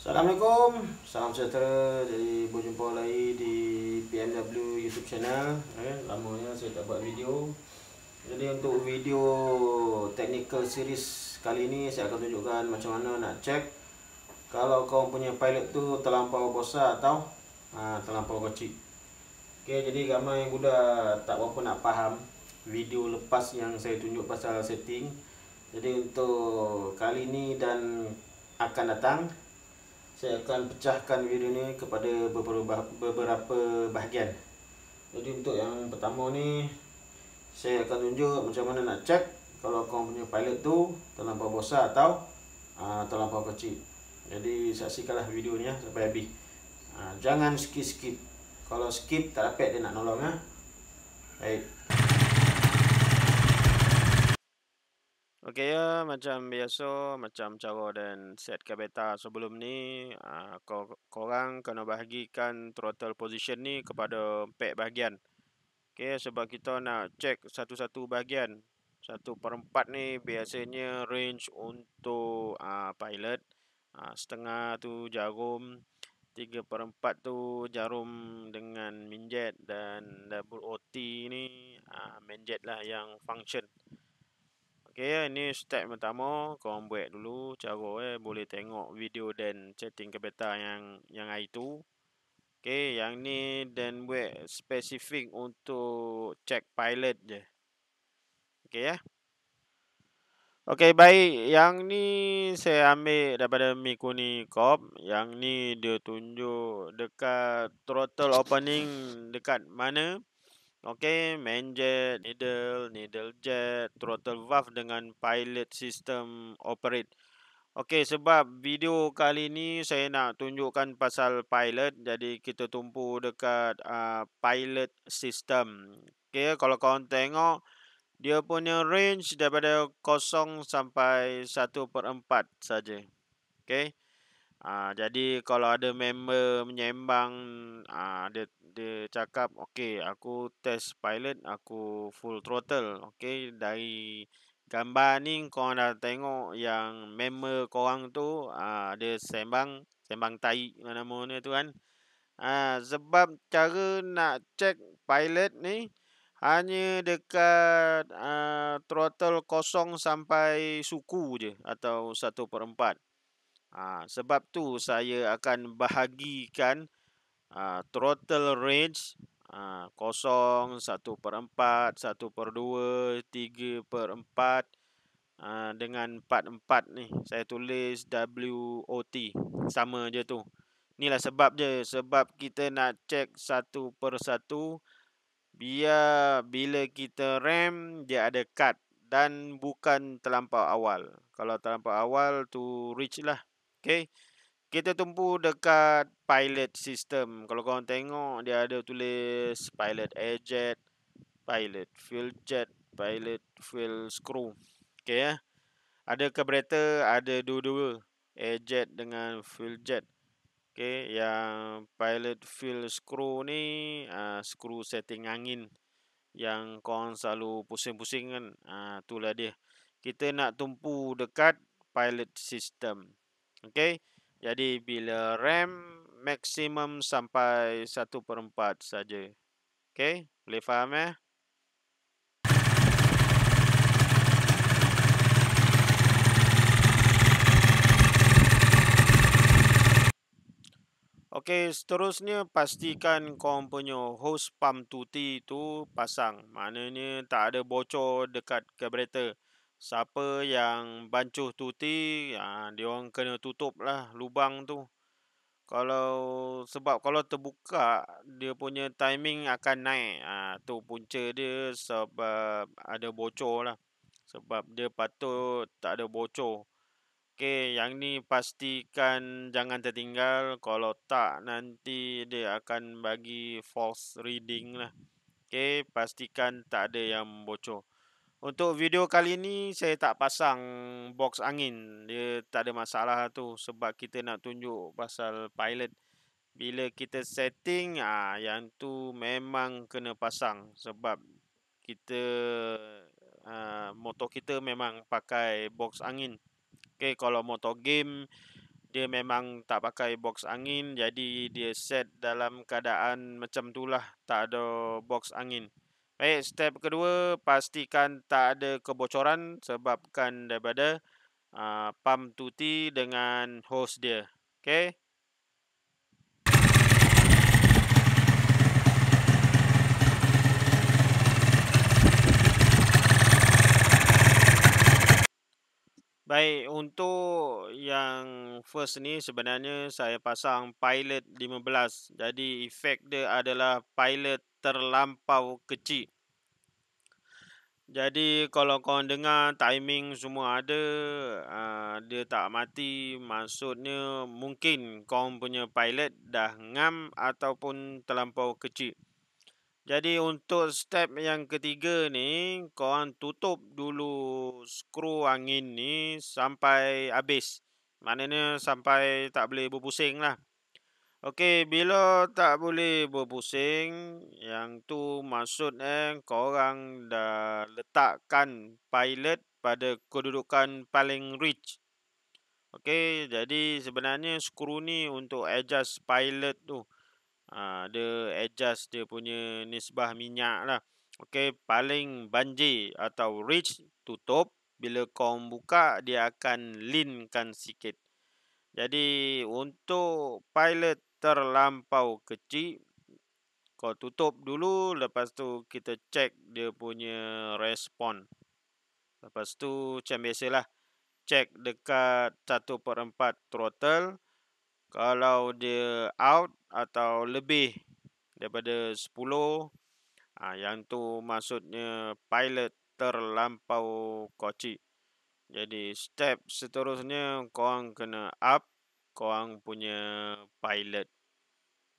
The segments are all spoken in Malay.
Assalamualaikum, salam sejahtera. Jadi berjumpa lagi di PMW YouTube channel. Lamanya saya tak buat video. Jadi untuk video technical series kali ini saya akan tunjukkan macam mana nak check kalau kau punya pilot tu terlampau besar atau terlampau kecil. Jadi ramai yang budak tak berapa nak faham video lepas yang saya tunjuk pasal setting. Jadi untuk kali ini dan akan datang, saya akan pecahkan video ni kepada beberapa bahagian. Jadi untuk yang pertama ni, saya akan tunjuk macam mana nak check kalau kau punya pilot tu terlampau besar atau terlampau kecil. Jadi saksikanlah video ni sampai habis. Jangan skip. Kalau skip tak dapat dia nak nolong . Baik. Okey ya, macam biasa, macam cara dan set ke beta sebelum ni, korang kena bahagikan throttle position ni kepada 4 bahagian. Okey, sebab kita nak check satu-satu bahagian. 1/4 ni biasanya range untuk pilot, setengah tu jarum, 3/4 tu jarum dengan minjet, dan double OT ni minjet lah yang function. Okey, ini step pertama, korang buat dulu cara boleh tengok video dan setting ke beta yang hari tu. Okey, yang ni dan buat spesifik untuk check pilot je. Okey ya. Okey, baik. Yang ni saya ambil daripada Mikuni Corp. Yang ni dia tunjuk dekat throttle opening dekat mana. Okey, main jet, needle jet, throttle valve dengan pilot system operate. Okey, sebab video kali ni saya nak tunjukkan pasal pilot, jadi kita tumpu dekat pilot system. Okey, kalau korang tengok, dia punya range daripada 0 sampai 1/4 saja. Okey. Jadi kalau ada member menyembang, dia cakap, okey, aku test pilot, aku full throttle. Okey, dari gambar ni korang dah tengok yang member korang tu dia sembang tai nama ni tu kan. Sebab cara nak check pilot ni hanya dekat throttle 0 sampai suku je atau 1/4. Sebab tu saya akan bahagikan throttle range 0, 1/4, 1/2, 3/4 dengan 4/4 ni. Saya tulis WOT. Sama je tu. Inilah sebab je. Sebab kita nak check satu per satu. Biar bila kita rem dia ada cut. Dan bukan terlampau awal. Kalau terlampau awal tu reach lah. Okay. Kita tumpu dekat pilot system. Kalau korang tengok dia ada tulis pilot air jet, pilot fuel jet, pilot fuel screw. Okay ya. Ada carburetor, ada dua-dua. Air jet dengan fuel jet. Okay. Yang pilot fuel screw ni screw setting angin. Yang korang selalu pusing-pusing kan. Itulah dia. Kita nak tumpu dekat pilot system. Okay. Jadi bila rem maksimum sampai 1/4 saja. Okay. Boleh faham ya? Okey, seterusnya pastikan korang punya hose pump tuti tu pasang. Maknanya tak ada bocor dekat carburetor. Siapa yang bancuh tuti, dia orang kena tutup lah lubang tu. Sebab kalau terbuka, dia punya timing akan naik. Tu punca dia sebab ada bocor lah. Sebab dia patut tak ada bocor. Okey, yang ni pastikan jangan tertinggal. Kalau tak, nanti dia akan bagi false reading lah. Okey, pastikan tak ada yang bocor. Untuk video kali ni, saya tak pasang box angin. Dia tak ada masalah tu. Sebab kita nak tunjuk pasal pilot. Bila kita setting, yang tu memang kena pasang. Sebab kita, motor kita memang pakai box angin. Okay, kalau motor game dia memang tak pakai box angin, jadi dia set dalam keadaan macam itulah, tak ada box angin. Baik, step kedua, pastikan tak ada kebocoran sebabkan daripada pump tuti dengan hose dia. Okey. Baik, untuk yang first ni sebenarnya saya pasang pilot 15. Jadi efek dia adalah pilot terlampau kecil. Jadi kalau korang dengar timing semua ada, dia tak mati, maksudnya mungkin korang punya pilot dah ngam ataupun terlampau kecil. Jadi untuk step yang ketiga ni, korang tutup dulu skru angin ni sampai habis. Maknanya sampai tak boleh berpusing lah. Okey, bila tak boleh berpusing, yang tu maksudnya korang dah letakkan pilot pada kedudukan paling rich. Okey, jadi sebenarnya skru ni untuk adjust pilot tu. Dia adjust dia punya nisbah minyak lah. Okey, paling banjir atau rich tutup. Bila kau buka, dia akan leankan sikit. Jadi untuk pilot terlampau kecil, kau tutup dulu. Lepas tu kita check dia punya respon. Lepas tu macam biasalah, check dekat 1/4 throttle. Kalau dia out atau lebih daripada 10, yang tu maksudnya pilot terlampau kocik. Jadi step seterusnya korang kena up korang punya pilot.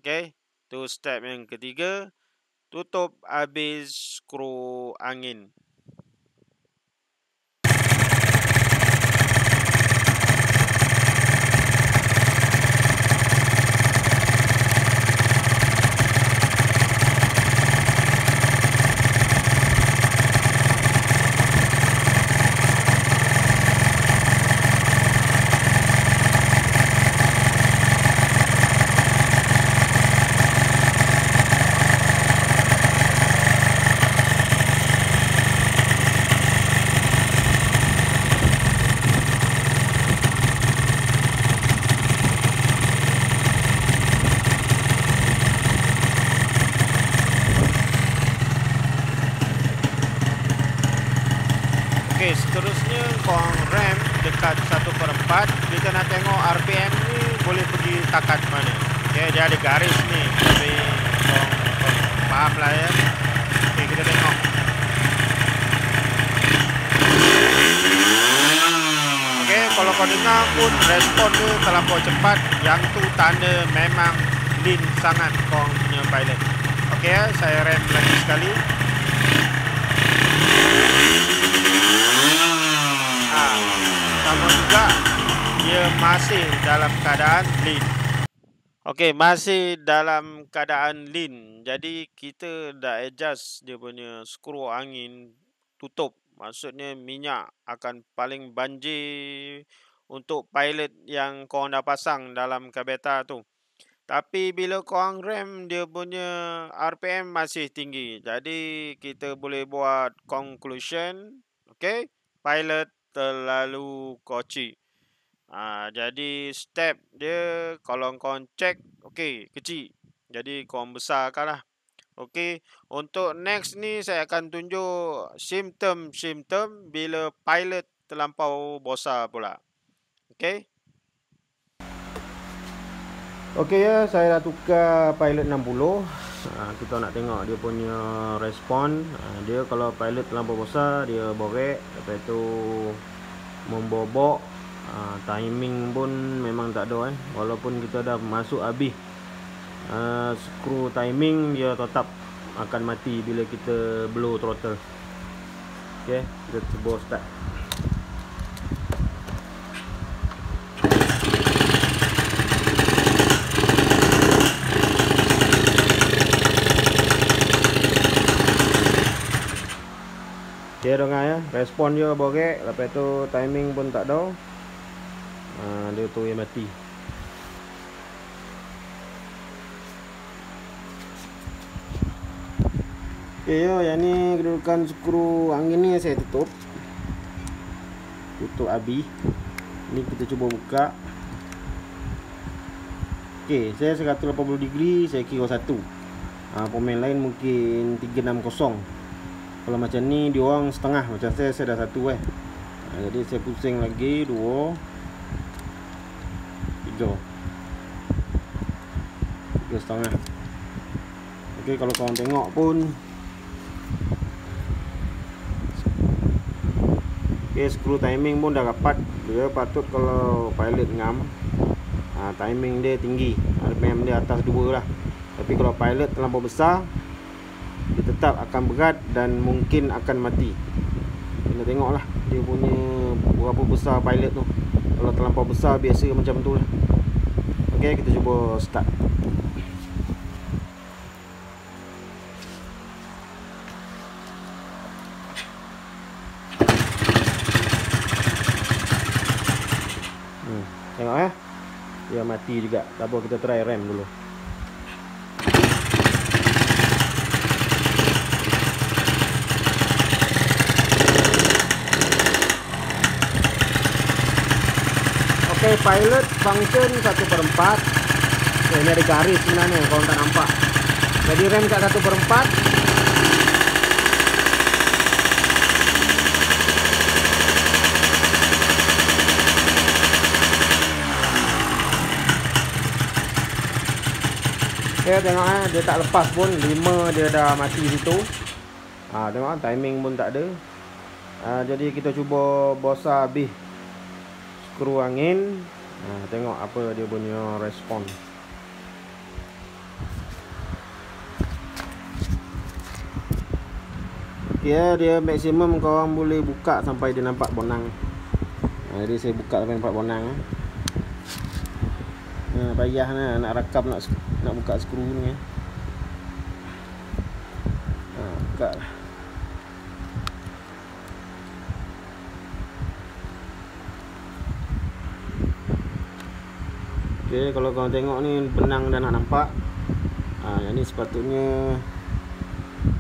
Okay, tu step yang ketiga. Tutup habis skru angin. Okey, seterusnya korang rem dekat 1/4. Kita nak tengok RPM ni boleh pergi takat mana. Okey, dia ada garis ni. Tapi korang faham lah ya. Okey, kita tengok. Okey, kalau kau dengar pun respon tu terlampau cepat. Yang tu tanda memang lean sangat korang punya pilot. Okey ya, saya rem lagi sekali. Sama juga dia masih dalam keadaan lean. Okey, masih dalam keadaan lean. Jadi kita dah adjust dia punya skru angin tutup. Maksudnya minyak akan paling banjir untuk pilot yang korang dah pasang dalam carburetor tu. Tapi bila korang rem, dia punya RPM masih tinggi. Jadi kita boleh buat conclusion. Okey, pilot terlalu kocik. Jadi step dia kalau korang check, okey, kecil. Jadi korang besarkan lah. Okey, untuk next ni saya akan tunjuk simptom-simptom bila pilot terlampau besar pula. Okey. Okey ya, saya dah tukar pilot 60. Kita nak tengok dia punya respon. Dia kalau pilot terlampau besar, dia borek. Lepas tu membobok. Timing pun memang tak ada Walaupun kita dah masuk habis skru timing, dia tetap akan mati bila kita blow throttle. Okey, kita cuba start. Okay, dengar ya, respon dia borek. Lepas tu timing pun tak ada. Dia auto mati. Okay, yang ni kedudukan skru angin ni saya tutup abi. Ni kita cuba buka. Okay, saya 180 degree, saya kira 1. Pemain lain mungkin 360. Kalau macam ni diorang setengah. Macam saya dah 1 jadi saya pusing lagi 2 3 setengah. Okay, kalau korang tengok pun skru timing pun dah rapat. Dia patut kalau pilot ngam, timing dia tinggi, RPM dia atas 2 lah. Tapi kalau pilot terlampau besar, dia tetap akan berat dan mungkin akan mati. Kena tengok lah dia punya berapa besar pilot tu. Kalau terlampau besar biasa macam tu lah. Ok, kita cuba start. Tengok dia mati juga. Tak apa, kita try rem dulu. Ok, pilot function 1/4. Ini ada garis sebenarnya kalau tak nampak. Jadi rem kat 1/4. Tengok dia tak lepas pun. 5 dia dah mati situ. Tengok timing pun tak ada. Jadi kita cuba bosar habis skru angin. Tengok apa dia punya respon. Dia maksimum korang boleh buka sampai dia nampak bonang. Jadi saya buka sampai nampak bonang. Payah nak rakam, nak buka skru ni. Buka lah. Ok, kalau korang tengok ni benang dah nak nampak. Yang ni sepatutnya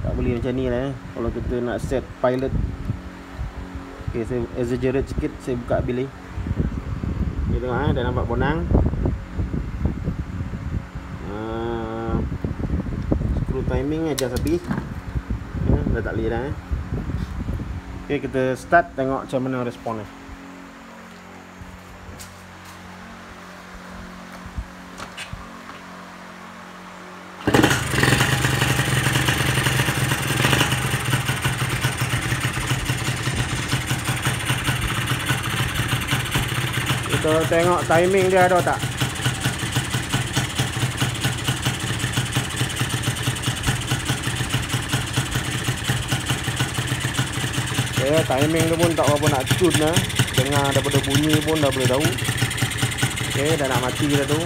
tak boleh macam ni lah kalau kita nak set pilot. Ok, saya exaggerate sikit, saya buka bilik. Ok, tengok dah nampak bonang. Skru timing adjust habis. Dah tak boleh dah. Ok, kita start, tengok macam mana respon ni. Kita tengok timing dia ada tak. Timing dia pun tak berapa nak cun lah. Dengar daripada bunyi pun dah boleh tahu. Ok, dah nak mati dah tu.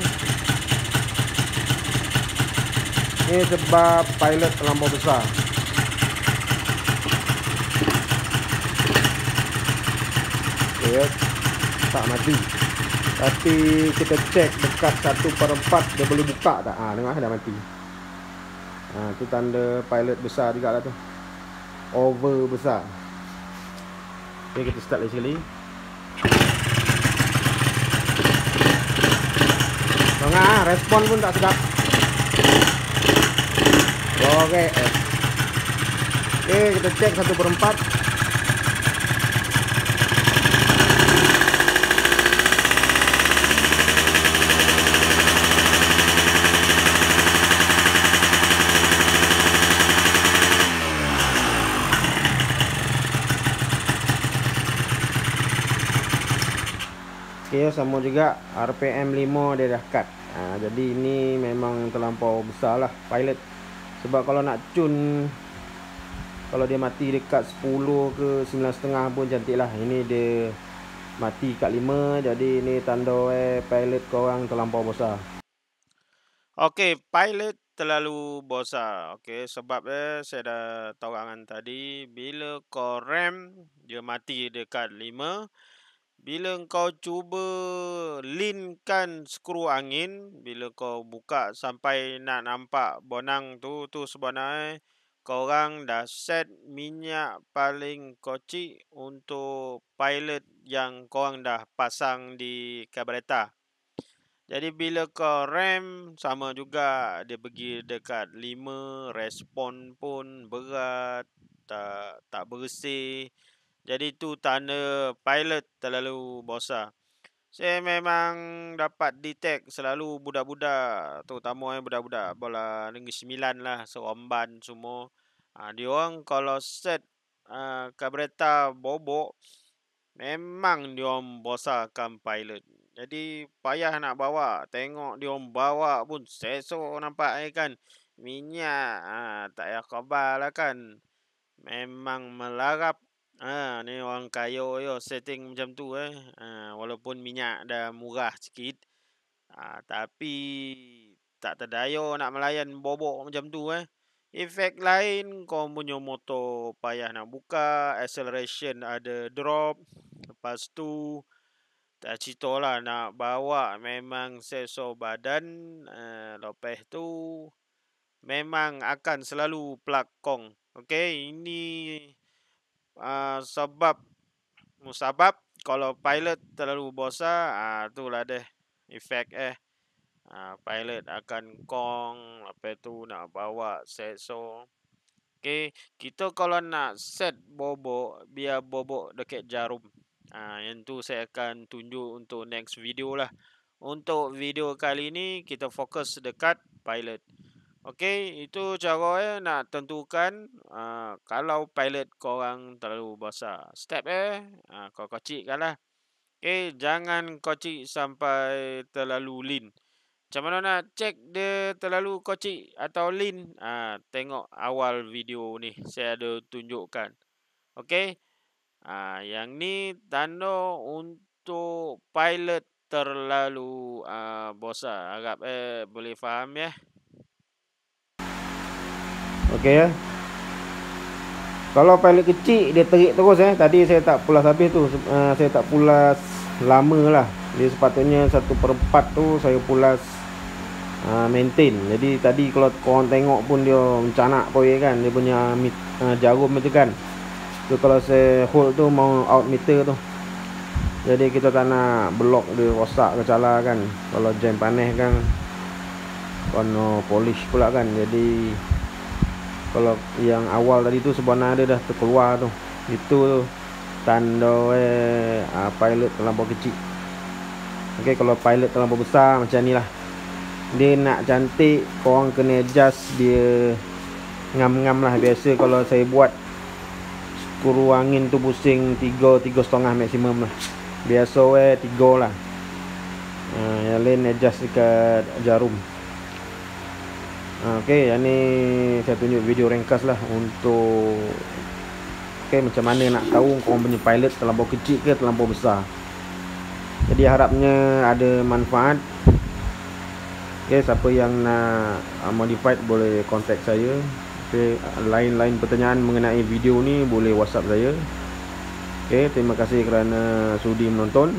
Ni sebab pilot terlampau besar. Ok, tak mati. Tapi kita cek dekat 1/4 dia boleh buka tak. Tengok dah mati. Tu tanda pilot besar juga lah tu. Over besar. Ok, kita start lagi sekali. Tengok respon pun tak sedap. Ok, kita cek 1/4. Ok, sama juga RPM 5 dia dah cut. Jadi ini memang terlampau besar lah pilot. Sebab kalau nak cun, kalau dia mati dekat 10 ke 9,5 pun cantik lah. Ini dia mati kat 5. Jadi ini tanda pilot korang terlampau besar. Ok, pilot terlalu besar. Ok, sebab saya dah tahu angan tadi, bila kau rem dia mati dekat 5, bila kau cuba lean-kan skru angin, bila kau buka sampai nak nampak bonang tu sebenarnya korang dah set minyak paling kocik untuk pilot yang korang dah pasang di carburetor. Jadi bila kau rem sama juga, dia pergi dekat 5, respon pun berat, tak bersih. Jadi tu tanda pilot terlalu bosan. Saya memang dapat detect selalu budak-budak, terutama budak-budak bola Negeri Sembilan lah, Seremban semua. Dia orang kalau set carburetor bobok, memang dia orang bosankan pilot. Jadi payah nak bawa. Tengok dia orang bawa pun sesok nampak kan. Minyak tak payah khabar lah kan. Memang melarap. Ni orang kaya yo setting macam tu walaupun minyak dah murah sikit. Tapi tak terdaya nak melayan bobok macam tu Efek lain, kau punya motor payah nak buka, acceleration ada drop. Lepas tu tak cerita lah nak bawa memang sesok badan. Lepas tu memang akan selalu plug kong. Okey, ini sebab musabab kalau pilot terlalu bosan, itulah deh efek pilot akan kong, lepas tu nak bawa sesok. Okey, kita kalau nak set bobok, biar bobok dekat jarum. Yang tu saya akan tunjuk untuk next video lah. Untuk video kali ni kita fokus dekat pilot. Okey, itu cara nak tentukan kalau pilot korang terlalu besar. Step kau kocikkan lah. Okey, jangan kocik sampai terlalu lean. Macam mana nak cek dia terlalu kocik atau lean? Tengok awal video ni, saya ada tunjukkan. Okey. Yang ni tanda untuk pilot terlalu bosan. Harap boleh faham ya. Okey ya. Kalau pilot kecil dia terik terus Tadi saya tak pulas habis tu. Saya tak pulas lama lah. Dia sepatutnya 1/4 tu saya pulas maintain. Jadi tadi kalau korang tengok pun dia mencanak pun kan. Dia punya jarum tu kan. So kalau saya hold tu mau out meter tu. Jadi kita tak nak blok dia rosak ke salah kan. Kalau jam panas kan kena polish pula kan. Jadi kalau yang awal tadi tu sebenarnya dia dah terkeluar tu. Itu tu tanda pilot terlampau kecil. Okey, kalau pilot terlampau besar macam ni lah. Dia nak cantik, korang kena adjust dia ngam-ngam lah. Biasa kalau saya buat skru angin tu pusing 3.5 maksimum lah. Biasa 3 lah. Yang lain adjust dekat jarum. Okey, yang ni saya tunjuk video ringkas lah untuk macam mana nak tahu korang punya pilot terlampau kecil ke terlampau besar. Jadi harapnya ada manfaat. Siapa yang nak modified boleh contact saya. Lain-lain pertanyaan mengenai video ni boleh WhatsApp saya. Terima kasih kerana sudi menonton.